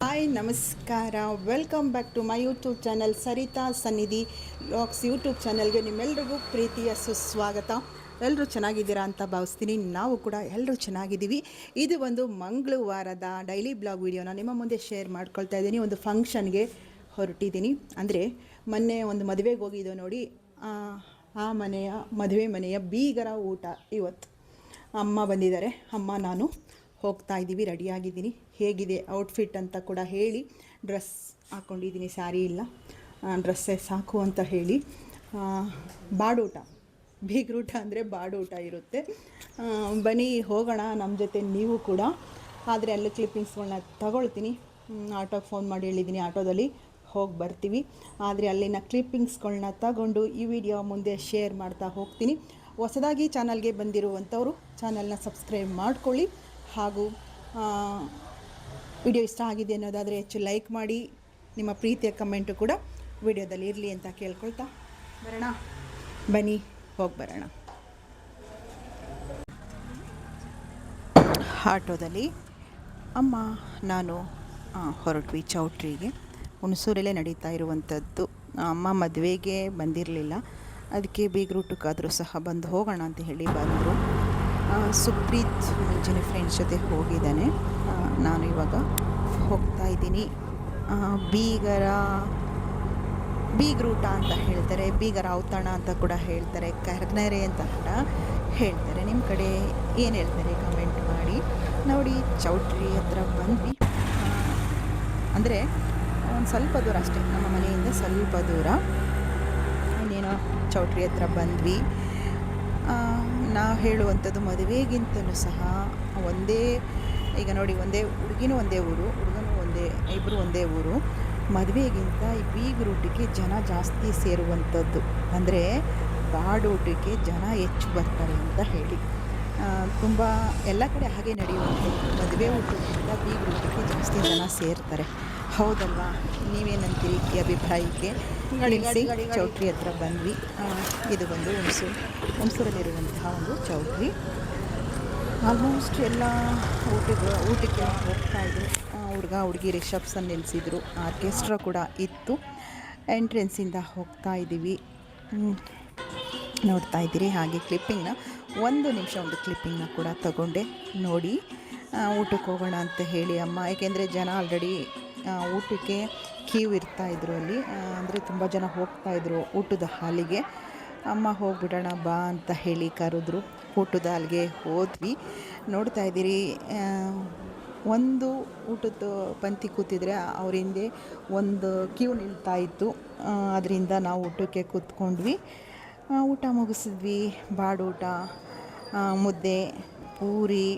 Hi ನಮಸ್ಕಾರ, welcome back to my YouTube channel Sarita Sannidhi vlogs YouTube ಚಾನಲ್ಗೆ ನಿಮ್ಮೆಲ್ರಿಗೂ ಪ್ರೀತಿಯ ಸುಸ್ವಾಗತ. ಎಲ್ಲರೂ ಚೆನ್ನಾಗಿದ್ದೀರಾ ಅಂತ ಭಾವಿಸ್ತೀನಿ. ನಾವು ಕೂಡ ಎಲ್ಲರೂ ಚೆನ್ನಾಗಿದ್ದೀವಿ. ಇದು ಒಂದು ಮಂಗಳವಾರದ ಡೈಲಿ ಬ್ಲಾಗ್ ವಿಡಿಯೋನ ನಿಮ್ಮ ಮುಂದೆ ಶೇರ್ ಮಾಡ್ಕೊಳ್ತಾ ಇದ್ದೀನಿ. ಒಂದು ಫಂಕ್ಷನ್ಗೆ ಹೊರಟಿದ್ದೀನಿ. ಅಂದರೆ ಮೊನ್ನೆ ಒಂದು ಮದುವೆಗೆ ಹೋಗಿದ್ದೋ ನೋಡಿ, ಆ ಮನೆಯ ಮದುವೆ ಮನೆಯ ಬೀಗರ ಊಟ ಇವತ್ತು. ಅಮ್ಮ ಬಂದಿದ್ದಾರೆ, ಅಮ್ಮ ನಾನು ಹೋಗ್ತಾ ಇದ್ದೀವಿ. ರೆಡಿಯಾಗಿದ್ದೀನಿ. ಹೇಗಿದೆ ಔಟ್ಫಿಟ್ ಅಂತ ಕೂಡ ಹೇಳಿ. ಡ್ರೆಸ್ ಹಾಕ್ಕೊಂಡಿದ್ದೀನಿ, ಸ್ಯಾರಿ ಇಲ್ಲ, ಡ್ರೆಸ್ಸೇ ಸಾಕು ಅಂತ ಹೇಳಿ. ಬಾಡೂಟ, ಬೀಗ್ರೂಟ ಅಂದರೆ ಬಾಡೂಟ ಇರುತ್ತೆ. ಬನ್ನಿ ಹೋಗೋಣ ನಮ್ಮ ಜೊತೆ ನೀವು ಕೂಡ. ಆದರೆ ಅಲ್ಲಿ ಕ್ಲಿಪ್ಪಿಂಗ್ಸ್ಗಳನ್ನ ತಗೊಳ್ತೀನಿ. ಆಟೋಗೆ ಫೋನ್ ಮಾಡಿ ಹೇಳಿದ್ದೀನಿ, ಆಟೋದಲ್ಲಿ ಹೋಗಿ ಬರ್ತೀವಿ. ಆದರೆ ಅಲ್ಲಿನ ಕ್ಲಿಪ್ಪಿಂಗ್ಸ್ಗಳನ್ನ ತಗೊಂಡು ಈ ವಿಡಿಯೋ ಮುಂದೆ ಶೇರ್ ಮಾಡ್ತಾ ಹೋಗ್ತೀನಿ. ಹೊಸದಾಗಿ ಚಾನಲ್ಗೆ ಬಂದಿರುವಂಥವರು ಚಾನಲ್ನ ಸಬ್ಸ್ಕ್ರೈಬ್ ಮಾಡ್ಕೊಳ್ಳಿ. ಹಾಗೂ ವಿಡಿಯೋ ಇಷ್ಟ ಆಗಿದೆ ಅನ್ನೋದಾದರೆ ಹೆಚ್ಚು ಲೈಕ್ ಮಾಡಿ. ನಿಮ್ಮ ಪ್ರೀತಿಯ ಕಮೆಂಟು ಕೂಡ ವಿಡಿಯೋದಲ್ಲಿ ಇರಲಿ ಅಂತ ಕೇಳ್ಕೊಳ್ತಾ ಬರೋಣ. ಬನ್ನಿ ಹೋಗಿ ಬರೋಣ. ಆಟೋದಲ್ಲಿ ಅಮ್ಮ ನಾನು ಹೊರಟ್ವಿ ಚೌಟ್ರಿಗೆ. ಹುಣಸೂರಲ್ಲೇ ನಡೀತಾ ಇರುವಂಥದ್ದು. ಅಮ್ಮ ಮದುವೆಗೆ ಬಂದಿರಲಿಲ್ಲ, ಅದಕ್ಕೆ ಬೀಗ್ರೂಟಕ್ಕಾದರೂ ಸಹ ಬಂದು ಹೋಗೋಣ ಅಂತ ಹೇಳಿ ಬಂದರು. ಸುಪ್ರೀತ್ ಮುಂಚೆನೇ ಫ್ರೆಂಡ್ಸ್ ಜೊತೆ ಹೋಗಿದ್ದಾನೆ. ನಾನು ಇವಾಗ ಹೋಗ್ತಾ ಇದ್ದೀನಿ. ಬೀಗ್ರೂಟ ಅಂತ ಹೇಳ್ತಾರೆ, ಬೀಗರ ಔತಣ ಅಂತ ಕೂಡ ಹೇಳ್ತಾರೆ, ಕರ್ನರೆ ಅಂತ ಕೂಡ ಹೇಳ್ತಾರೆ. ನಿಮ್ಮ ಕಡೆ ಏನು ಹೇಳ್ತಾರೆ ಕಮೆಂಟ್ ಮಾಡಿ. ನೋಡಿ, ಚೌಟ್ರಿ ಹತ್ರ ಬಂದ್ವಿ. ಅಂದರೆ ಒಂದು ಸ್ವಲ್ಪ ದೂರ ಅಷ್ಟೇ, ನಮ್ಮ ಮನೆಯಿಂದ ಸ್ವಲ್ಪ ದೂರ. ಇನ್ನೇನೋ ಚೌಟ್ರಿ ಹತ್ರ ಬಂದ್ವಿ. ನಾವು ಹೇಳುವಂಥದ್ದು ಮದುವೆಗಿಂತಲೂ ಸಹ ಒಂದೇ, ಈಗ ನೋಡಿ, ಒಂದೇ ಹುಡುಗಿನೂ ಒಂದೇ ಊರು, ಹುಡುಗನೂ ಒಂದೇ, ಇಬ್ಬರು ಒಂದೇ ಊರು. ಮದುವೆಗಿಂತ ಈ ಬೀಗ್ರೂಟಕ್ಕೆ ಜನ ಜಾಸ್ತಿ ಸೇರುವಂಥದ್ದು. ಅಂದರೆ ಬಾಡೂಟಕ್ಕೆ ಜನ ಹೆಚ್ಚು ಬರ್ತಾರೆ ಅಂತ ಹೇಳಿ. ತುಂಬ ಎಲ್ಲ ಕಡೆ ಹಾಗೆ ನಡೆಯುವಂಥದ್ದು. ಮದುವೆ ಊಟಕ್ಕಿಂತ ಬೀಗ್ರೂಟಕ್ಕೆ ಜಾಸ್ತಿ ಜನ ಸೇರ್ತಾರೆ. ಹೌದಲ್ವಾ? ನೀವೇನಂತೀರಿ ಈ ಅಭಿಪ್ರಾಯಕ್ಕೆ? ಚೌಟ್ರಿ ಹತ್ರ ಬಂದ್ವಿ. ಇದು ಬಂದು ಹುಣಸೂರಲ್ಲಿರುವಂತಹ ಒಂದು ಚೌಟ್ರಿ. ಆಲ್ಮೋಸ್ಟ್ ಎಲ್ಲ ಊಟಕ್ಕೆ ಹೋಗ್ತಾಯಿದ್ರು. ಹುಡುಗ ಹುಡುಗಿ ರಿಸೆಪ್ಷನ್ ನಿಲ್ಲಿಸಿದ್ರು, ಆರ್ಕೆಸ್ಟ್ರಾ ಕೂಡ ಇತ್ತು. ಎಂಟ್ರೆನ್ಸಿಂದ ಹೋಗ್ತಾ ಇದ್ದೀವಿ. ನೋಡ್ತಾ ಇದ್ದೀರಿ. ಹಾಗೆ ಕ್ಲಿಪ್ಪಿಂಗ್ನ ಒಂದು ನಿಮಿಷ ಒಂದು ಕ್ಲಿಪ್ಪಿಂಗ್ನ ಕೂಡ ತಗೊಂಡೆ. ನೋಡಿ, ಊಟಕ್ಕೆ ಹೋಗೋಣ ಅಂತ ಹೇಳಿ ಅಮ್ಮ, ಏಕೆಂದರೆ ಜನ ಆಲ್ರೆಡಿ ಊಟಕ್ಕೆ ಕ್ಯೂ ಇರ್ತಾಯಿದ್ರು ಅಲ್ಲಿ. ಅಂದರೆ ತುಂಬ ಜನ ಹೋಗ್ತಾಯಿದ್ರು ಊಟದ ಹಾಲಿಗೆ. ಅಮ್ಮ ಹೋಗ್ಬಿಡೋಣ ಬಾ ಅಂತ ಹೇಳಿ ಕರೆದ್ರು. ಊಟದ ಹಾಲಿಗೆ ಹೋದ್ವಿ. ನೋಡ್ತಾ ಇದ್ದೀರಿ, ಒಂದು ಊಟದ ಪಂಕ್ತಿ ಕೂತಿದ್ರೆ ಅವ್ರ ಹಿಂದೆ ಒಂದು ಕ್ಯೂ ನಿಲ್ತಾಯಿತ್ತು. ಅದರಿಂದ ನಾವು ಊಟಕ್ಕೆ ಕೂತ್ಕೊಂಡ್ವಿ. ಊಟ ಮುಗಿಸಿದ್ವಿ. ಬಾಡೂಟ, ಮುದ್ದೆ, ಪೂರಿ,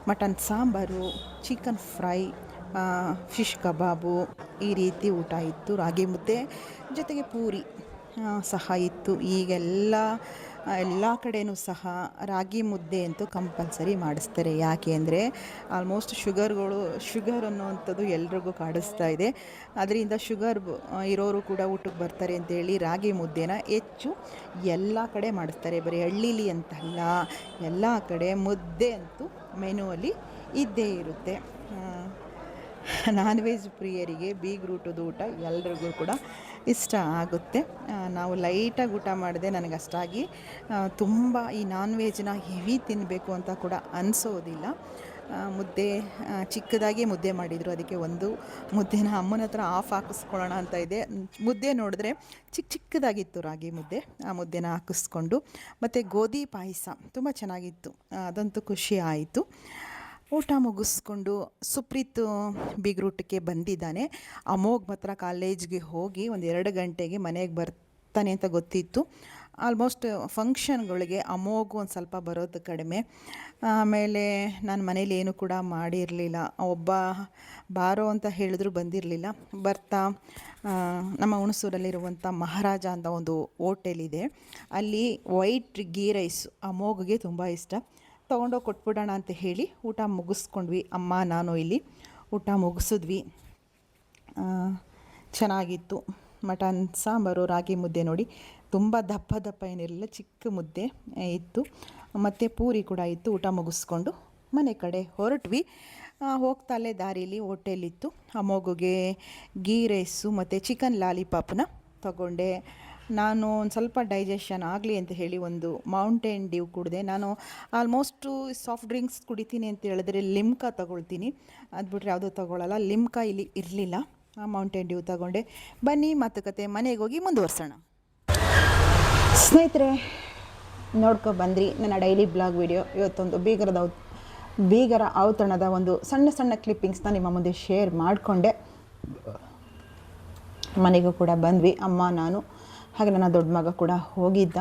ಮಟನ್ ಸಾಂಬಾರು, ಚಿಕನ್ ಫ್ರೈ, ಫಿಶ್ ಕಬಾಬು, ಈ ರೀತಿ ಊಟ ಇತ್ತು. ರಾಗಿ ಮುದ್ದೆ ಜೊತೆಗೆ ಪೂರಿ ಸಹ ಇತ್ತು. ಎಲ್ಲ ಕಡೆಯೂ ಸಹ ರಾಗಿ ಮುದ್ದೆ ಅಂತೂ ಕಂಪಲ್ಸರಿ ಮಾಡಿಸ್ತಾರೆ. ಯಾಕೆ ಅಂದರೆ ಆಲ್ಮೋಸ್ಟ್ ಶುಗರ್ ಅನ್ನೋವಂಥದ್ದು ಎಲ್ರಿಗೂ ಕಾಡಿಸ್ತಾ ಇದೆ. ಅದರಿಂದ ಶುಗರ್ ಇರೋರು ಕೂಡ ಊಟಕ್ಕೆ ಬರ್ತಾರೆ ಅಂತೇಳಿ ರಾಗಿ ಮುದ್ದೆನ ಹೆಚ್ಚು ಎಲ್ಲ ಕಡೆ ಮಾಡಿಸ್ತಾರೆ. ಬರೀ ಹಳ್ಳೀಲಿ ಅಂತಲ್ಲ, ಎಲ್ಲ ಕಡೆ ಮುದ್ದೆ ಅಂತೂ ಮೆನುವಲ್ಲಿ ಇದ್ದೇ ಇರುತ್ತೆ. ನಾನ್ ವೆಜ್ ಪ್ರಿಯರಿಗೆ ಬೀಗ್ರೂಟದ ಊಟ ಎಲ್ರಿಗೂ ಕೂಡ ಇಷ್ಟ ಆಗುತ್ತೆ. ನಾವು ಲೈಟಾಗಿ ಊಟ ಮಾಡಿದೆ, ನನಗಷ್ಟಾಗಿ ತುಂಬ ಈ ನಾನ್ ವೆಜ್ನ ಹೆವಿ ತಿನ್ನಬೇಕು ಅಂತ ಕೂಡ ಅನಿಸೋದಿಲ್ಲ. ಮುದ್ದೆ ಚಿಕ್ಕದಾಗಿ ಮುದ್ದೆ ಮಾಡಿದರು, ಅದಕ್ಕೆ ಒಂದು ಮುದ್ದೆನ ಅಮ್ಮನ ಹತ್ರ ಆಫ್ ಹಾಕಿಸ್ಕೊಳ್ಳೋಣ ಅಂತ ಇದೆ. ಮುದ್ದೆ ನೋಡಿದ್ರೆ ಚಿಕ್ಕದಾಗಿತ್ತು ರಾಗಿ ಮುದ್ದೆ. ಆ ಮುದ್ದೆನ ಹಾಕಿಸ್ಕೊಂಡು, ಮತ್ತು ಗೋಧಿ ಪಾಯಸ ತುಂಬ ಚೆನ್ನಾಗಿತ್ತು, ಅದಂತೂ ಖುಷಿ ಆಯಿತು. ಊಟ ಮುಗಿಸ್ಕೊಂಡು ಸುಪ್ರೀತ್ ಬೀಗ್ರೂಟಕ್ಕೆ ಬಂದಿದ್ದಾನೆ. ಅಮೋಘ್ ಮಾತ್ರ ಕಾಲೇಜ್ಗೆ ಹೋಗಿ ಒಂದು 2 ಗಂಟೆಗೆ ಮನೆಗೆ ಬರ್ತಾನೆ ಅಂತ ಗೊತ್ತಿತ್ತು. ಆಲ್ಮೋಸ್ಟ್ ಫಂಕ್ಷನ್ಗಳಿಗೆ ಅಮೋಘ್ ಒಂದು ಸ್ವಲ್ಪ ಬರೋದು ಕಡಿಮೆ. ಆಮೇಲೆ ನಾನು ಮನೇಲಿ ಏನೂ ಕೂಡ ಮಾಡಿರಲಿಲ್ಲ. ಒಬ್ಬ ಬಾರೋ ಅಂತ ಹೇಳಿದ್ರು ಬಂದಿರಲಿಲ್ಲ. ಬರ್ತಾ ನಮ್ಮ ಹುಣಸೂರಲ್ಲಿರುವಂಥ ಮಹಾರಾಜ ಅಂತ ಒಂದು ಹೋಟೆಲಿದೆ, ಅಲ್ಲಿ ವೈಟ್ ಗೀ ರೈಸ್ ಅಮೋಘ್ಗೆ ತುಂಬ ಇಷ್ಟ. ತೊಗೊಂಡೋಗಿ ಕೊಟ್ಬಿಡೋಣ ಅಂತ ಹೇಳಿ ಊಟ ಮುಗಿಸ್ಕೊಂಡ್ವಿ. ಅಮ್ಮ ನಾನು ಇಲ್ಲಿ ಊಟ ಮುಗಿಸಿದ್ವಿ. ಚೆನ್ನಾಗಿತ್ತು. ಮಟನ್ ಸಾಂಬಾರು, ರಾಗಿ ಮುದ್ದೆ ನೋಡಿ, ತುಂಬ ದಪ್ಪ ಏನಿರಲಿಲ್ಲ, ಚಿಕ್ಕ ಮುದ್ದೆ ಇತ್ತು. ಮತ್ತು ಪೂರಿ ಕೂಡ ಇತ್ತು. ಊಟ ಮುಗಿಸ್ಕೊಂಡು ಮನೆ ಕಡೆ ಹೊರಟ್ವಿ. ಹೋಗ್ತಲೇ ದಾರೀಲಿ ಹೋಟೆಲಿತ್ತು, ಆ ಮಗುಗೆ ಗೀ ರೈಸು ಮತ್ತು ಚಿಕನ್ ಲಾಲಿಪಾಪ್ನ ತಗೊಂಡೆ. ನಾನು ಒಂದು ಸ್ವಲ್ಪ ಡೈಜೆಷನ್ ಆಗಲಿ ಅಂತ ಹೇಳಿ ಒಂದು ಮೌಂಟೇನ್ ಡ್ಯೂ ಕುಡಿದೆ. ನಾನು ಆಲ್ಮೋಸ್ಟು ಸಾಫ್ಟ್ ಡ್ರಿಂಕ್ಸ್ ಕುಡಿತೀನಿ ಅಂತ ಹೇಳಿದ್ರೆ ಲಿಮ್ಕಾ ತೊಗೊಳ್ತೀನಿ, ಅದು ಬಿಟ್ಟರೆ ಯಾವುದೂ ತೊಗೊಳ್ಳಲ್ಲ. ಲಿಮ್ಕಾ ಇಲ್ಲಿ ಇರಲಿಲ್ಲ, ಮೌಂಟೇನ್ ಡ್ಯೂ ತಗೊಂಡೆ. ಬನ್ನಿ ಮಾತುಕತೆ ಮನೆಗೆ ಹೋಗಿ ಮುಂದುವರ್ಸೋಣ. ಸ್ನೇಹಿತರೆ, ಬಂದ್ರಿ ನನ್ನ ಡೈಲಿ ಬ್ಲಾಗ್ ವಿಡಿಯೋ. ಇವತ್ತೊಂದು ಬೀಗರ ಔತಣದ ಒಂದು ಸಣ್ಣ ಸಣ್ಣ ಕ್ಲಿಪ್ಪಿಂಗ್ಸ್ನ ನಿಮ್ಮ ಮುಂದೆ ಶೇರ್ ಮಾಡಿಕೊಂಡೆ. ಮನೆಗೂ ಕೂಡ ಬಂದ್ವಿ, ಅಮ್ಮ ನಾನು ಹಾಗೆ ನನ್ನ ದೊಡ್ಡ ಮಗ ಕೂಡ ಹೋಗಿದ್ದ.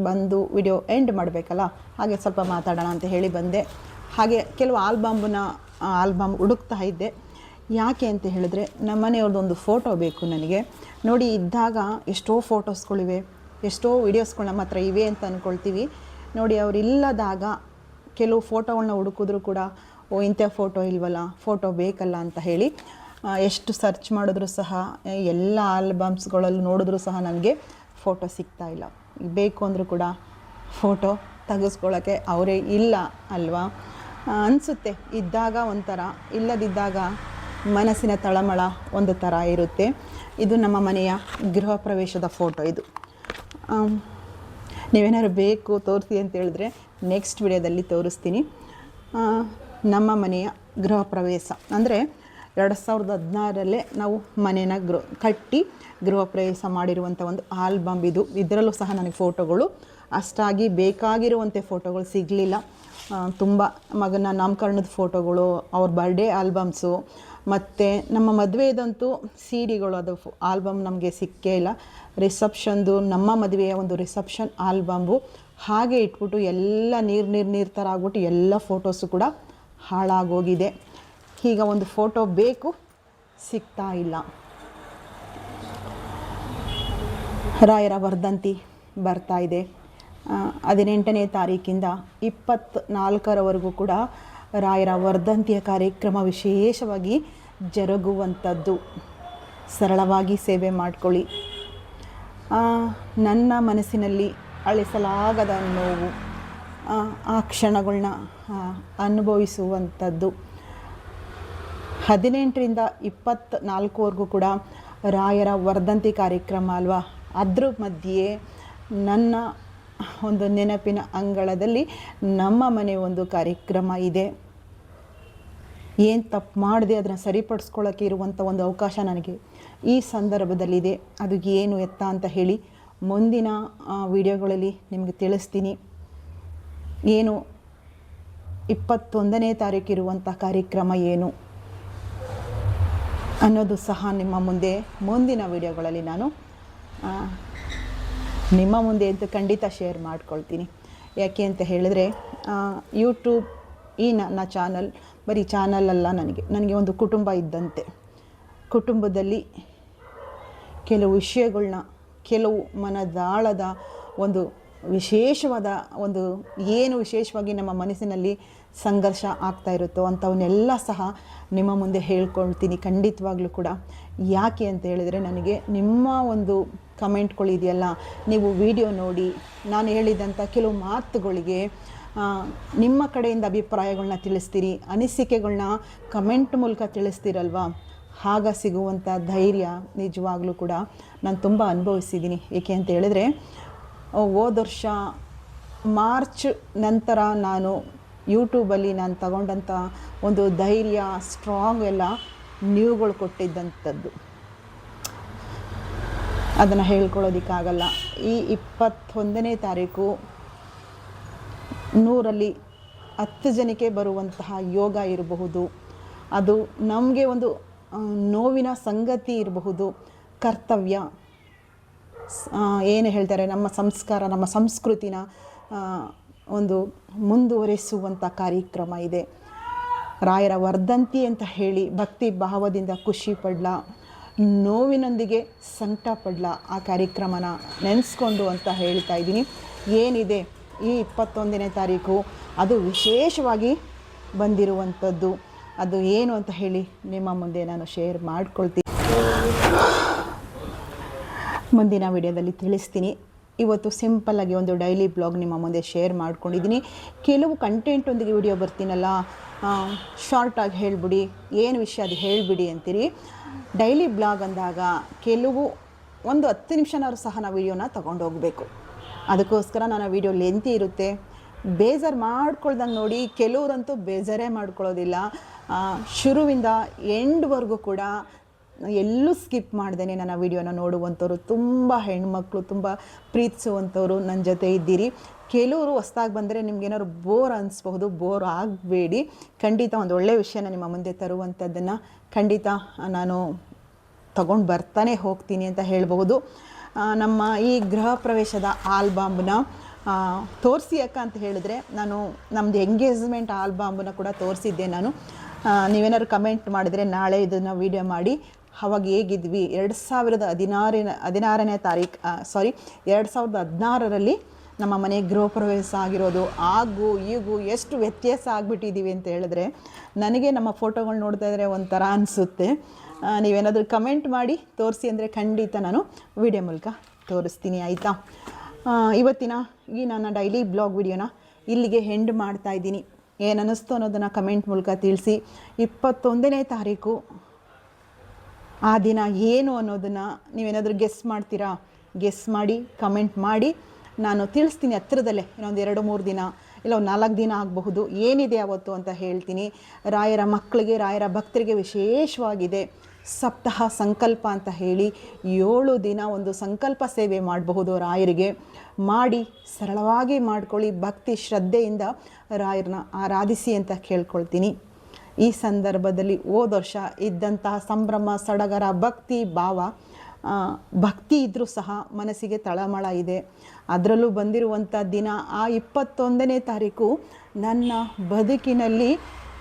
ಬಂದು ವಿಡಿಯೋ ಎಂಡ್ ಮಾಡಬೇಕಲ್ಲ, ಹಾಗೆ ಸ್ವಲ್ಪ ಮಾತಾಡೋಣ ಅಂತ ಹೇಳಿ ಬಂದೆ. ಹಾಗೆ ಕೆಲವು ಆಲ್ಬಮ್ ಹುಡುಕ್ತಾ ಇದ್ದೆ. ಯಾಕೆ ಅಂತ ಹೇಳಿದ್ರೆ ನಮ್ಮ ಮನೆಯವ್ರದ್ದೊಂದು ಫೋಟೋ ಬೇಕು ನನಗೆ. ನೋಡಿ, ಇದ್ದಾಗ ಎಷ್ಟೋ ಫೋಟೋಸ್ಗಳಿವೆ, ಎಷ್ಟೋ ವೀಡಿಯೋಸ್ಗಳು ನಮ್ಮ ಹತ್ರ ಇವೆ ಅಂತ ಅಂದ್ಕೊಳ್ತೀವಿ. ನೋಡಿ, ಅವರಿಲ್ಲದಾಗ ಕೆಲವು ಫೋಟೋಗಳನ್ನ ಹುಡುಕಿದ್ರು ಕೂಡ ಇಂಥ ಫೋಟೋ ಇಲ್ವಲ್ಲ, ಫೋಟೋ ಬೇಕಲ್ಲ ಅಂತ ಹೇಳಿ ಎಷ್ಟು ಸರ್ಚ್ ಮಾಡಿದ್ರೂ ಸಹ, ಎಲ್ಲ ಆಲ್ಬಮ್ಸ್ಗಳಲ್ಲೂ ನೋಡಿದ್ರೂ ಸಹ ನನಗೆ ಫೋಟೋ ಸಿಗ್ತಾಯಿಲ್ಲ. ಬೇಕು ಅಂದರೂ ಕೂಡ ಫೋಟೋ ತೆಗೆಸ್ಕೊಳ್ಳೋಕ್ಕೆ ಅವರೇ ಇಲ್ಲ ಅಲ್ವಾ ಅನಿಸುತ್ತೆ. ಇದ್ದಾಗ ಒಂಥರ, ಇಲ್ಲದಿದ್ದಾಗ ಮನಸ್ಸಿನ ತಳಮಳ ಒಂದು ಥರ ಇರುತ್ತೆ. ಇದು ನಮ್ಮ ಮನೆಯ ಗೃಹ ಪ್ರವೇಶದ ಫೋಟೋ. ಇದು ನೀವೇನಾದ್ರು ಬೇಕು ತೋರಿಸಿ ಅಂತ ಹೇಳಿದ್ರೆ ನೆಕ್ಸ್ಟ್ ವಿಡಿಯೋದಲ್ಲಿ ತೋರಿಸ್ತೀನಿ. ನಮ್ಮ ಮನೆಯ ಗೃಹ ಪ್ರವೇಶ ಅಂದರೆ 2016ರಲ್ಲೇ ನಾವು ಮನೇನ ಕಟ್ಟಿ ಗೃಹ ಪ್ರವೇಶ ಮಾಡಿರುವಂಥ ಒಂದು ಆಲ್ಬಮ್ ಇದು. ಇದರಲ್ಲೂ ಸಹ ನನಗೆ ಫೋಟೋಗಳು ಅಷ್ಟಾಗಿ ಬೇಕಾಗಿರುವಂಥ ಫೋಟೋಗಳು ಸಿಗಲಿಲ್ಲ. ತುಂಬ ಮಗನ ನಾಮಕರಣದ ಫೋಟೋಗಳು, ಅವ್ರ ಬರ್ಡೇ ಆಲ್ಬಮ್ಸು, ಮತ್ತು ನಮ್ಮ ಮದುವೆದಂತೂ ಸಿಡಿಗಳು, ಅದು ಆಲ್ಬಮ್ ನಮಗೆ ಸಿಕ್ಕೇ ಇಲ್ಲ. ರಿಸೆಪ್ಷನ್ದು, ನಮ್ಮ ಮದುವೆಯ ಒಂದು ರಿಸೆಪ್ಷನ್ ಆಲ್ಬಮ್ಮು ಹಾಗೆ ಇಟ್ಬಿಟ್ಟು ಎಲ್ಲ ನೀರು ಥರ ಆಗ್ಬಿಟ್ಟು ಎಲ್ಲ ಫೋಟೋಸು ಕೂಡ ಹಾಳಾಗೋಗಿದೆ. ಈಗ ಒಂದು ಫೋಟೋ ಬೇಕು, ಸಿಗ್ತಾ ಇಲ್ಲ. ರಾಯರ ವರ್ಧಂತಿ ಬರ್ತಾ ಇದೆ. 18ನೇ ತಾರೀಕಿಂದ 24ರವರೆಗೂ ಕೂಡ ರಾಯರ ವರ್ಧಂತಿಯ ಕಾರ್ಯಕ್ರಮ ವಿಶೇಷವಾಗಿ ಜರುಗುವಂಥದ್ದು. ಸರಳವಾಗಿ ಸೇವೆ ಮಾಡ್ಕೊಳ್ಳಿ. ನನ್ನ ಮನಸ್ಸಿನಲ್ಲಿ ಅಳಿಸಲಾಗದ ನೋವು, ಆ ಕ್ಷಣಗಳನ್ನ ಅನುಭವಿಸುವಂಥದ್ದು. 18ರಿಂದ 24ವರೆಗೂ ಕೂಡ ರಾಯರ ವರ್ಧಂತಿ ಕಾರ್ಯಕ್ರಮ ಅಲ್ವಾ. ಅದ್ರ ಮಧ್ಯೆ ನನ್ನ ಒಂದು ನೆನಪಿನ ಅಂಗಳದಲ್ಲಿ ನಮ್ಮ ಮನೆ ಒಂದು ಕಾರ್ಯಕ್ರಮ ಇದೆ. ಏನು ತಪ್ಪು ಮಾಡಿದೆ ಅದನ್ನು ಸರಿಪಡಿಸ್ಕೊಳ್ಳೋಕ್ಕೆ ಇರುವಂಥ ಒಂದು ಅವಕಾಶ ನನಗೆ ಈ ಸಂದರ್ಭದಲ್ಲಿದೆ. ಅದು ಏನು ಎತ್ತ ಅಂತ ಹೇಳಿ ಮುಂದಿನ ವಿಡಿಯೋಗಳಲ್ಲಿ ನಿಮಗೆ ತಿಳಿಸ್ತೀನಿ. ಏನು 21ನೇ ತಾರೀಕು ಇರುವಂಥ ಕಾರ್ಯಕ್ರಮ ಏನು ಅನ್ನೋದು ಸಹ ನಿಮ್ಮ ಮುಂದೆ ಮುಂದಿನ ವಿಡಿಯೋಗಳಲ್ಲಿ ನಾನು ನಿಮ್ಮ ಮುಂದೆ ಅಂತೂ ಖಂಡಿತ ಶೇರ್ ಮಾಡ್ಕೊಳ್ತೀನಿ. ಯಾಕೆ ಅಂತ ಹೇಳಿದ್ರೆ ಯೂಟ್ಯೂಬ್ ಈ ನನ್ನ ಚಾನಲ್ ಬರೀ ಚಾನಲ್ ಅಲ್ಲ, ನನಗೆ ಒಂದು ಕುಟುಂಬ ಇದ್ದಂತೆ. ಕುಟುಂಬದಲ್ಲಿ ಕೆಲವು ವಿಷಯಗಳನ್ನ, ಕೆಲವು ಮನದಾಳದ ಒಂದು ವಿಶೇಷವಾದ ಒಂದು ಏನು ವಿಶೇಷವಾಗಿ ನಮ್ಮ ಮನಸ್ಸಿನಲ್ಲಿ ಸಂಘರ್ಷ ಆಗ್ತಾ ಇರುತ್ತೋ ಅಂಥವನ್ನೆಲ್ಲ ಸಹ ನಿಮ್ಮ ಮುಂದೆ ಹೇಳ್ಕೊಳ್ತೀನಿ ಖಂಡಿತವಾಗ್ಲೂ ಕೂಡ. ಯಾಕೆ ಅಂತ ಹೇಳಿದರೆ ನನಗೆ ನಿಮ್ಮ ಒಂದು ಕಮೆಂಟ್ಗಳಿದೆಯಲ್ಲ, ನೀವು ವಿಡಿಯೋ ನೋಡಿ ನಾನು ಹೇಳಿದಂಥ ಕೆಲವು ಮಾತುಗಳಿಗೆ ನಿಮ್ಮ ಕಡೆಯಿಂದ ಅಭಿಪ್ರಾಯಗಳನ್ನ ತಿಳಿಸ್ತೀರಿ, ಅನಿಸಿಕೆಗಳನ್ನ ಕಮೆಂಟ್ ಮೂಲಕ ತಿಳಿಸ್ತೀರಲ್ವ, ಆಗ ಸಿಗುವಂಥ ಧೈರ್ಯ ನಿಜವಾಗ್ಲೂ ಕೂಡ ನಾನು ತುಂಬ ಅನುಭವಿಸಿದ್ದೀನಿ. ಏಕೆ ಅಂತ ಹೇಳಿದ್ರೆ ಹೋದ ವರ್ಷ ಮಾರ್ಚ್ ನಂತರ ನಾನು ಯೂಟ್ಯೂಬಲ್ಲಿ ನಾನು ತಗೊಂಡಂಥ ಒಂದು ಧೈರ್ಯ, ಸ್ಟ್ರಾಂಗ್ ಎಲ್ಲ ನೀವುಗಳು ಕೊಟ್ಟಿದ್ದಂಥದ್ದು. ಅದನ್ನು ಹೇಳ್ಕೊಳ್ಳೋದಕ್ಕಾಗಲ್ಲ. ಈ 21ನೇ ತಾರೀಕು 100ರಲ್ಲಿ 10 ಜನಕ್ಕೆ ಬರುವಂತಹ ಯೋಗ ಇರಬಹುದು, ಅದು ನಮಗೆ ಒಂದು ನೋವಿನ ಸಂಗತಿ ಇರಬಹುದು, ಕರ್ತವ್ಯ ಏನು ಹೇಳ್ತಾರೆ, ನಮ್ಮ ಸಂಸ್ಕಾರ, ನಮ್ಮ ಸಂಸ್ಕೃತಿನ ಒಂದು ಮುಂದುವರಿಸುವಂಥ ಕಾರ್ಯಕ್ರಮ ಇದೆ. ರಾಯರ ವರ್ಧಂತಿ ಅಂತ ಹೇಳಿ ಭಕ್ತಿ ಭಾವದಿಂದ ಖುಷಿ ಪಡ್ಲ, ನೋವಿನೊಂದಿಗೆ ಸಂಕಟ ಪಡ್ಲ, ಆ ಕಾರ್ಯಕ್ರಮನ ನೆನೆಸ್ಕೊಂಡು ಅಂತ ಹೇಳ್ತಾ ಇದ್ದೀನಿ. ಏನಿದೆ ಈ 21ನೇ ತಾರೀಕು ಅದು ವಿಶೇಷವಾಗಿ ಬಂದಿರುವಂಥದ್ದು. ಅದು ಏನು ಅಂತ ಹೇಳಿ ನಿಮ್ಮ ಮುಂದೆ ನಾನು ಶೇರ್ ಮಾಡ್ಕೊಳ್ತೀನಿ, ಮುಂದಿನ ವಿಡಿಯೋದಲ್ಲಿ ತಿಳಿಸ್ತೀನಿ. ಇವತ್ತು ಸಿಂಪಲ್ಲಾಗಿ ಒಂದು ಡೈಲಿ ಬ್ಲಾಗ್ ನಿಮ್ಮ ಮುಂದೆ ಶೇರ್ ಮಾಡ್ಕೊಂಡಿದ್ದೀನಿ. ಕೆಲವು ಕಂಟೆಂಟೊಂದಿಗೆ ವಿಡಿಯೋ ಬರ್ತೀನಲ್ಲ, ಶಾರ್ಟಾಗಿ ಹೇಳಿಬಿಡಿ, ಏನು ವಿಷಯ ಅದು ಹೇಳಿಬಿಡಿ ಅಂತೀರಿ. ಡೈಲಿ ಬ್ಲಾಗ್ ಅಂದಾಗ ಕೆಲವು ಒಂದು 10 ನಿಮಿಷನಾದ್ರು ಸಹ ನಾವು ವಿಡಿಯೋನ ತೊಗೊಂಡು ಹೋಗಬೇಕು. ಅದಕ್ಕೋಸ್ಕರ ನನ್ನ ವಿಡಿಯೋ ಲೆಂತಿ ಇರುತ್ತೆ. ಬೇಜಾರು ಮಾಡ್ಕೊಳ್ದಂಗೆ ನೋಡಿ. ಕೆಲವರಂತೂ ಬೇಜಾರೇ ಮಾಡ್ಕೊಳ್ಳೋದಿಲ್ಲ. ಶುರುವಿಂದ ಎಂಡ್ವರೆಗೂ ಕೂಡ ಎಲ್ಲೂ ಸ್ಕಿಪ್ ಮಾಡ್ದೇನೆ ನನ್ನ ವಿಡಿಯೋನ ನೋಡುವಂಥವ್ರು ತುಂಬ ಹೆಣ್ಮಕ್ಳು, ತುಂಬ ಪ್ರೀತಿಸುವಂಥವ್ರು ನನ್ನ ಜೊತೆ ಇದ್ದೀರಿ. ಕೆಲವರು ಹೊಸ್ದಾಗಿ ಬಂದರೆ ನಿಮ್ಗೇನಾದ್ರು ಬೋರ್ ಅನಿಸ್ಬಹುದು. ಬೋರ್ ಆಗಬೇಡಿ. ಖಂಡಿತ ಒಂದು ಒಳ್ಳೆಯ ವಿಷಯನ ನಿಮ್ಮ ಮುಂದೆ ತರುವಂಥದ್ದನ್ನು ಖಂಡಿತ ನಾನು ತಗೊಂಡು ಬರ್ತಾನೆ ಹೋಗ್ತೀನಿ ಅಂತ ಹೇಳ್ಬಹುದು. ನಮ್ಮ ಈ ಗೃಹ ಪ್ರವೇಶದ ಆಲ್ಬಮ್ನ ತೋರಿಸಿ ಅಕ್ಕ ಅಂತ ಹೇಳಿದ್ರೆ, ನಾನು ನಮ್ಮದು ಎಂಗೇಜ್ಮೆಂಟ್ ಆಲ್ಬಮ್ನ ಕೂಡ ತೋರಿಸಿದ್ದೆ ನಾನು. ನೀವೇನಾದ್ರು ಕಮೆಂಟ್ ಮಾಡಿದರೆ ನಾಳೆ ಇದನ್ನು ವೀಡಿಯೋ ಮಾಡಿ ಅವಾಗ ಹೇಗಿದ್ವಿ 2016ರಲ್ಲಿ ನಮ್ಮ ಮನೆ ಗೃಹ ಪ್ರವೇಶ ಆಗಿರೋದು, ಹಾಗೂ ಈಗೂ ಎಷ್ಟು ವ್ಯತ್ಯಾಸ ಆಗಿಬಿಟ್ಟಿದ್ದೀವಿ ಅಂತ ಹೇಳಿದ್ರೆ ನನಗೆ ನಮ್ಮ ಫೋಟೋಗಳು ನೋಡ್ತಾ ಇದ್ದರೆ ಒಂಥರ ಅನಿಸುತ್ತೆ. ನೀವೇನಾದರೂ ಕಮೆಂಟ್ ಮಾಡಿ ತೋರಿಸಿ ಅಂದರೆ ಖಂಡಿತ ನಾನು ವಿಡಿಯೋ ಮೂಲಕ ತೋರಿಸ್ತೀನಿ, ಆಯಿತಾ. ಇವತ್ತಿನ ಈ ನನ್ನ ಡೈಲಿ ಬ್ಲಾಗ್ ವಿಡಿಯೋನ ಇಲ್ಲಿಗೆ ಎಂಡ್ ಮಾಡ್ತಾ ಇದ್ದೀನಿ. ಏನು ಅನ್ನಿಸ್ತು ಅನ್ನೋದನ್ನು ಕಮೆಂಟ್ ಮೂಲಕ ತಿಳಿಸಿ. 21ನೇ ತಾರೀಕು ಆ ದಿನ ಏನು ಅನ್ನೋದನ್ನು ನೀವೇನಾದರೂ ಗೆಸ್ ಮಾಡ್ತೀರಾ? ಗೆಸ್ ಮಾಡಿ ಕಮೆಂಟ್ ಮಾಡಿ, ನಾನು ತಿಳಿಸ್ತೀನಿ ಹತ್ತಿರದಲ್ಲೇ. ಇನ್ನೊಂದು 2-3 ದಿನ ಇಲ್ಲ 4 ದಿನ ಆಗಬಹುದು, ಏನಿದೆ ಅವತ್ತು ಅಂತ ಹೇಳ್ತೀನಿ. ರಾಯರ ಮಕ್ಕಳಿಗೆ, ರಾಯರ ಭಕ್ತರಿಗೆ ವಿಶೇಷವಾಗಿದೆ ಸಪ್ತಾಹ ಸಂಕಲ್ಪ ಅಂತ ಹೇಳಿ 7 ದಿನ ಒಂದು ಸಂಕಲ್ಪ ಸೇವೆ ಮಾಡಬಹುದು. ರಾಯರಿಗೆ ಮಾಡಿ ಸರಳವಾಗಿ ಮಾಡ್ಕೊಳ್ಳಿ, ಭಕ್ತಿ ಶ್ರದ್ಧೆಯಿಂದ ರಾಯರನ್ನ ಆರಾಧಿಸಿ ಅಂತ ಕೇಳ್ಕೊಳ್ತೀನಿ. ಈ ಸಂದರ್ಭದಲ್ಲಿ ಹೋದ ವರ್ಷ ಇದ್ದಂತಹ ಸಂಭ್ರಮ, ಸಡಗರ, ಭಕ್ತಿ ಭಾವ, ಭಕ್ತಿ ಇದ್ದರೂ ಸಹ ಮನಸ್ಸಿಗೆ ತಳಮಳ ಇದೆ. ಅದರಲ್ಲೂ ಬಂದಿರುವಂಥ ದಿನ ಆ 21ನೇ ತಾರೀಕು ನನ್ನ ಬದುಕಿನಲ್ಲಿ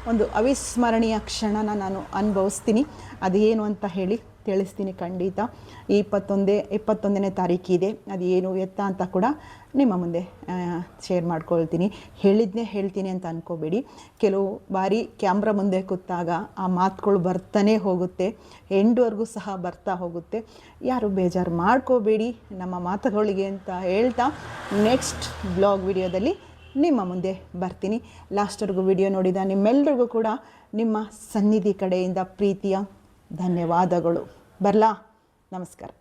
ಒಂದು ಅವಿಸ್ಮರಣೀಯ ಕ್ಷಣನ ನಾನು ಅನುಭವಿಸ್ತೀನಿ. ಅದೇನು ಅಂತ ಹೇಳಿ ತಿಳಿಸ್ತೀನಿ ಖಂಡಿತ. ಈ 21ನೇ ತಾರೀಕಿದೆ, ಅದು ಏನು ಎತ್ತ ಅಂತ ಕೂಡ ನಿಮ್ಮ ಮುಂದೆ ಶೇರ್ ಮಾಡ್ಕೊಳ್ತೀನಿ. ಹೇಳಿದ್ನೇ ಹೇಳ್ತೀನಿ ಅಂತ ಅಂದ್ಕೋಬೇಡಿ. ಕೆಲವು ಬಾರಿ ಕ್ಯಾಮ್ರಾ ಮುಂದೆ ಕೂತಾಗ ಆ ಮಾತುಗಳು ಬರ್ತಾನೆ ಹೋಗುತ್ತೆ, ಎಂಡ್ವರೆಗೂ ಸಹ ಬರ್ತಾ ಹೋಗುತ್ತೆ. ಯಾರು ಬೇಜಾರು ಮಾಡ್ಕೋಬೇಡಿ ನಮ್ಮ ಮಾತುಗಳಿಗೆ ಅಂತ ಹೇಳ್ತಾ ನೆಕ್ಸ್ಟ್ ಬ್ಲಾಗ್ ವಿಡಿಯೋದಲ್ಲಿ ನಿಮ್ಮ ಮುಂದೆ ಬರ್ತೀನಿ. ಲಾಸ್ಟ್ವರೆಗೂ ವಿಡಿಯೋ ನೋಡಿದ ನಿಮ್ಮೆಲ್ಲರಿಗೂ ಕೂಡ ನಿಮ್ಮ ಸನ್ನಿಧಿ ಕಡೆಯಿಂದ ಪ್ರೀತಿಯ ಧನ್ಯವಾದಗಳು. ಬರಲಾ? ನಮಸ್ಕಾರ.